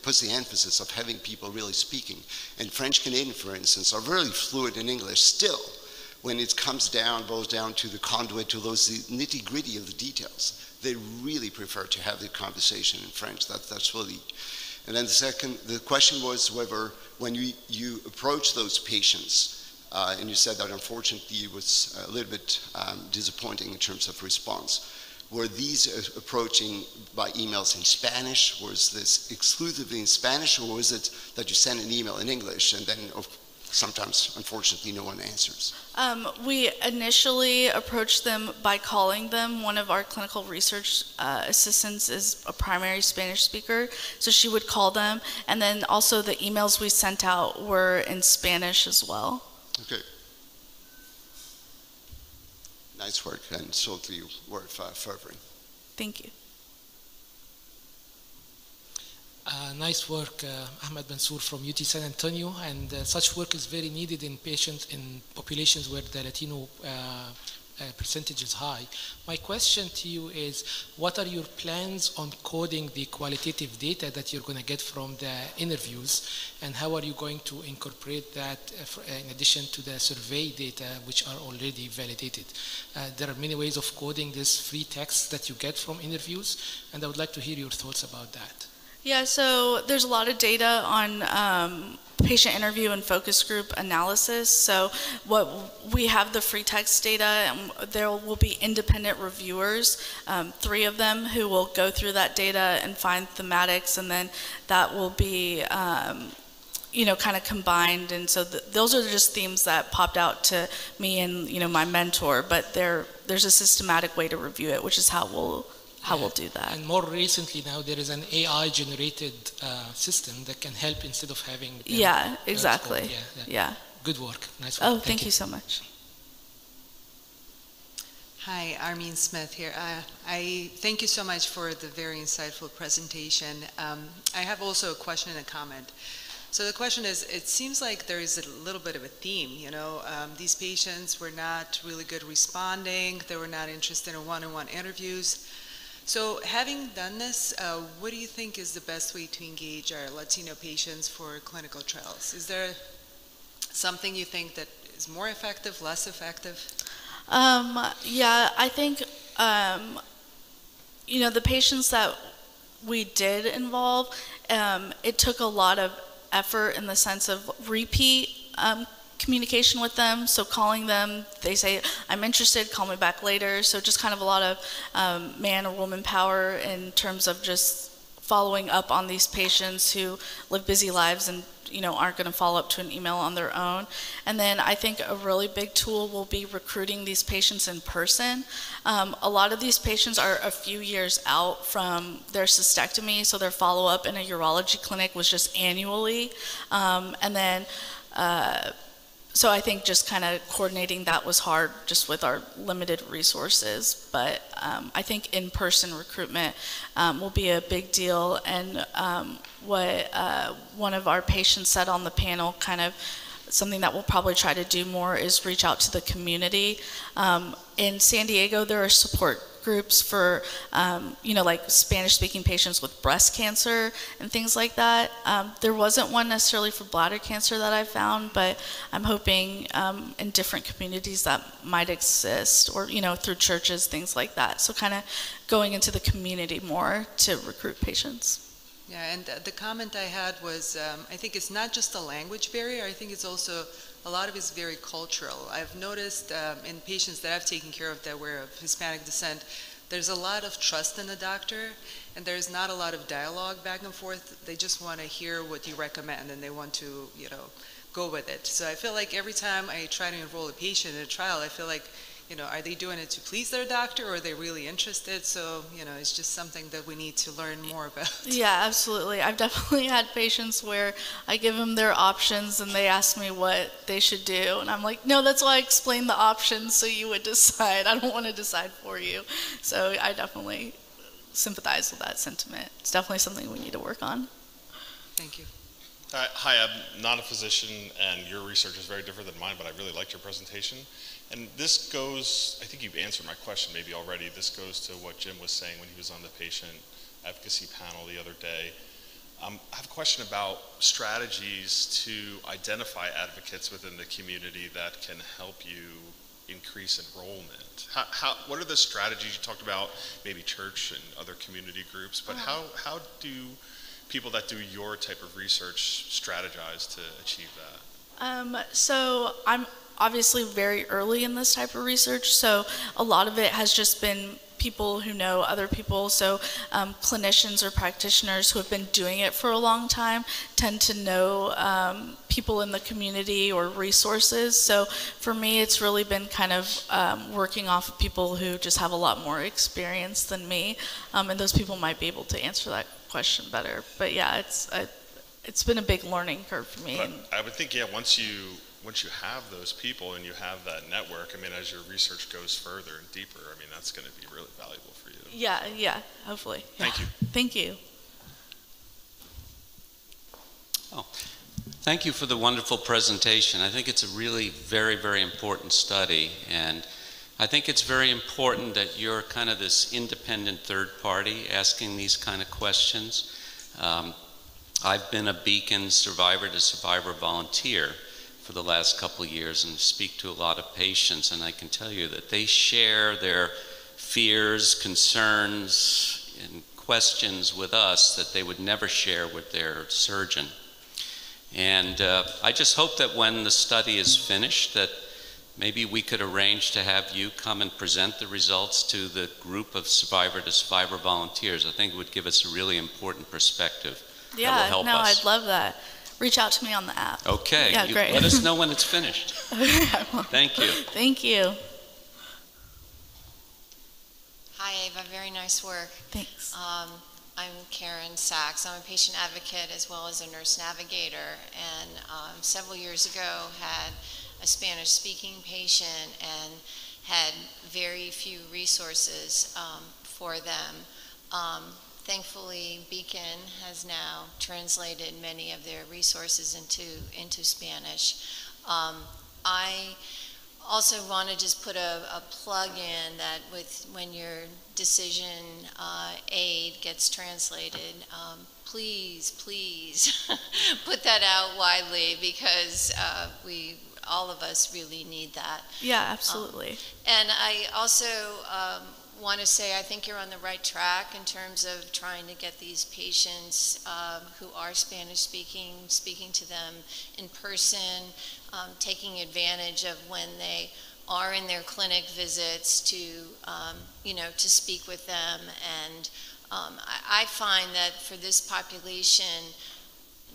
puts the emphasis of having people really speaking. And French Canadian, for instance, are very fluent in English still. When it boils down to the conduit, to those nitty-gritty of the details, they really prefer to have the conversation in French. That's really. And then the question was whether when you approach those patients, and you said that unfortunately it was a little bit disappointing in terms of response. Were these approaching by emails in Spanish? Was this exclusively in Spanish, or was it that you sent an email in English and then sometimes, unfortunately, no one answers? We initially approached them by calling them. One of our clinical research assistants is a primary Spanish speaker, so she would call them. And then also the emails we sent out were in Spanish as well. Okay. Nice work, and certainly worth furthering. Thank you. Nice work, Ahmed Mansour from UT San Antonio, and such work is very needed in patients in populations where the Latino percentage is high. My question to you is, what are your plans on coding the qualitative data that you're going to get from the interviews, and how are you going to incorporate that in addition to the survey data which are already validated? There are many ways of coding this free text that you get from interviews, and I would like to hear your thoughts about that. Yeah, so there's a lot of data on patient interview and focus group analysis. So we have the free text data, and there will be independent reviewers, 3 of them, who will go through that data and find thematics, and then that will be kind of combined. And so those are just themes that popped out to me and my mentor, but there's a systematic way to review it, which is how we'll do that. And more recently now, there is an AI-generated system that can help instead of having... Yeah, exactly. Yeah. Good work. Nice work. Oh, thank you so much. Hi, Armin Smith here. I thank you so much for the very insightful presentation. I have also a question and a comment. So the question is, it seems like there is a little bit of a theme, these patients were not really good responding, they were not interested in one-on-one interviews. So having done this, what do you think is the best way to engage our Latino patients for clinical trials? Is there something you think that is more effective, less effective? Yeah, I think, the patients that we did involve, it took a lot of effort in the sense of repeat communication with them. So calling them, they say, I'm interested, call me back later. So just kind of a lot of man or woman power in terms of just following up on these patients who live busy lives and aren't going to follow up to an email on their own. And then I think a really big tool will be recruiting these patients in person. A lot of these patients are a few years out from their cystectomy, so their follow-up in a urology clinic was just annually. So I think just kind of coordinating that was hard just with our limited resources. But I think in-person recruitment will be a big deal. And what one of our patients said on the panel, kind of something that we'll probably try to do more, is reach out to the community. In San Diego, there are support groups for, like Spanish-speaking patients with breast cancer and things like that. There wasn't one necessarily for bladder cancer that I found, but I'm hoping in different communities that might exist, or through churches, things like that. So kind of going into the community more to recruit patients. Yeah, and the comment I had was, I think it's not just a language barrier, I think it's also, a lot of it's very cultural. I've noticed in patients that I've taken care of that were of Hispanic descent, there's a lot of trust in the doctor, and there's not a lot of dialogue back and forth. They just want to hear what you recommend, and they want to, go with it. So I feel like every time I try to enroll a patient in a trial, I feel like, are they doing it to please their doctor, or are they really interested? So, it's just something that we need to learn more about. Yeah, absolutely. I've definitely had patients where I give them their options and they ask me what they should do. And I'm like, no, that's why I explained the options so you would decide. I don't want to decide for you. So I definitely sympathize with that sentiment. It's definitely something we need to work on. Thank you. Hi, I'm not a physician, and your research is very different than mine, but I really liked your presentation. And this goes, I think you've answered my question maybe already, this goes to what Jim was saying when he was on the patient advocacy panel the other day. I have a question about strategies to identify advocates within the community that can help you increase enrollment. What are the strategies you talked about, maybe church and other community groups, but how do people that do your type of research strategize to achieve that? So I'm obviously very early in this type of research, so a lot of it has just been people who know other people. So clinicians or practitioners who have been doing it for a long time tend to know people in the community or resources. So for me, it's really been kind of working off of people who just have a lot more experience than me, and those people might be able to answer that question better. But yeah, it's been a big learning curve for me. But I would think, yeah, once you have those people and you have that network, I mean, as your research goes further and deeper, I mean, that's going to be really valuable for you. Yeah, hopefully. Yeah. Thank you. Thank you. Oh, thank you for the wonderful presentation. I think it's a really very, very important study, and I think it's very important that you're kind of this independent third party asking these kind of questions. I've been a Beacon survivor to survivor volunteer for the last couple of years and speak to a lot of patients, and I can tell you that they share their fears, concerns, and questions with us that they would never share with their surgeon. And I just hope that when the study is finished that maybe we could arrange to have you come and present the results to the group of survivor to survivor volunteers. I think it would give us a really important perspective. Yeah, that will help us. I'd love that. Reach out to me on the app. Okay. Yeah, great. Let us know when it's finished. Thank you. Thank you. Hi, Ava. Very nice work. Thanks. I'm Karen Sachs. I'm a patient advocate as well as a nurse navigator, and several years ago had a Spanish-speaking patient and had very few resources for them. Thankfully, Beacon has now translated many of their resources into Spanish. I also want to just put a plug in that when your decision aid gets translated, please put that out widely, because all of us really need that. Yeah, absolutely. And I also want to say I think you're on the right track in terms of trying to get these patients who are Spanish speaking to them in person, taking advantage of when they are in their clinic visits to to speak with them. And I find that for this population,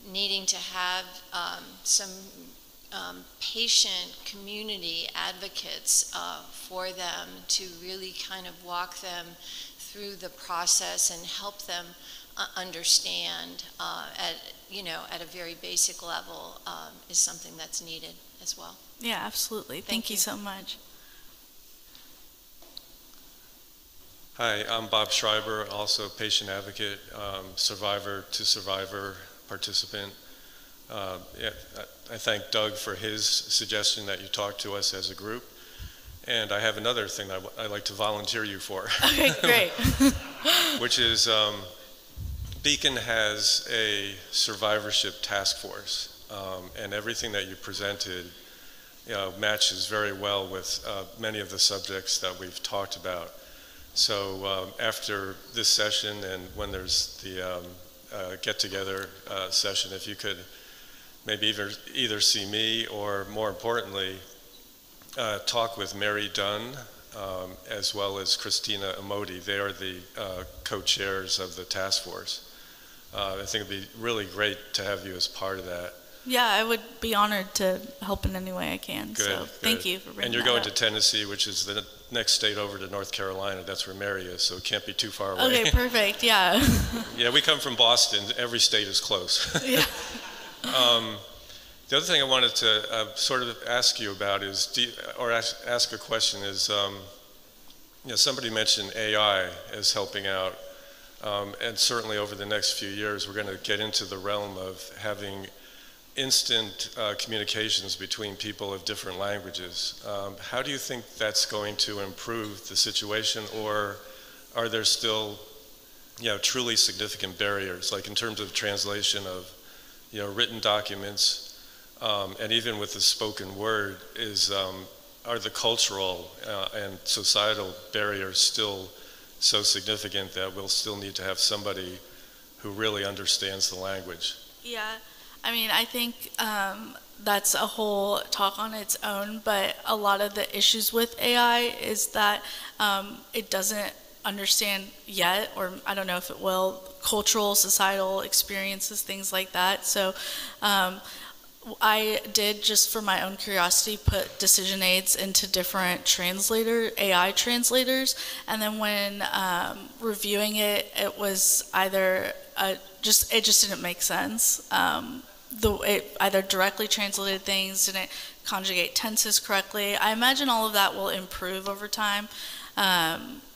needing to have some patient community advocates for them to really kind of walk them through the process and help them understand at a very basic level is something that's needed as well. Yeah, absolutely. Thank you so much. Hi, I'm Bob Schreiber, also patient advocate, survivor to survivor participant. I thank Doug for his suggestion that you talk to us as a group. And I have another thing I'd like to volunteer you for. Okay, great. Which is Beacon has a survivorship task force. And everything that you presented matches very well with many of the subjects that we've talked about. So after this session, and when there's the get-together session, if you could maybe either see me, or more importantly, talk with Mary Dunn, as well as Christina Amodi. They are the co-chairs of the task force. I think it'd be really great to have you as part of that. Yeah, I would be honored to help in any way I can. Good, so good. Thank you for bringing And you're that going up. to Tennessee, which is the next state over to North Carolina. That's where Mary is, so it can't be too far away. Okay, perfect, yeah. Yeah, we come from Boston. Every state is close. Yeah. The other thing I wanted to sort of ask you about is, ask a question is, somebody mentioned AI as helping out, and certainly over the next few years, we're going to get into the realm of having instant communications between people of different languages. How do you think that's going to improve the situation, or are there still, truly significant barriers, like in terms of translation of, written documents, and even with the spoken word, are the cultural and societal barriers still so significant that we'll still need to have somebody who really understands the language? Yeah, I mean, I think that's a whole talk on its own, but a lot of the issues with AI is that it doesn't understand yet, or I don't know if it will, cultural, societal experiences, things like that. So I did, just for my own curiosity, put decision aids into different AI translators, and then when reviewing it, it was either it just didn't make sense. It either directly translated things, didn't conjugate tenses correctly. I imagine all of that will improve over time,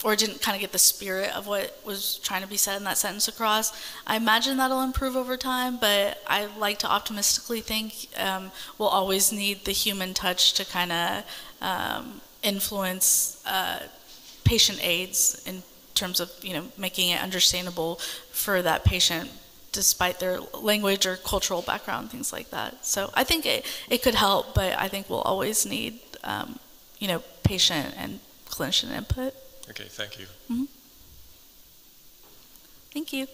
or didn't kind of get the spirit of what was trying to be said in that sentence across. I imagine that'll improve over time, but I like to optimistically think we'll always need the human touch to kind of influence patient aids in terms of making it understandable for that patient, despite their language or cultural background, things like that. So I think it could help, but I think we'll always need patient and clinician input. Okay, thank you. Mm-hmm. Thank you.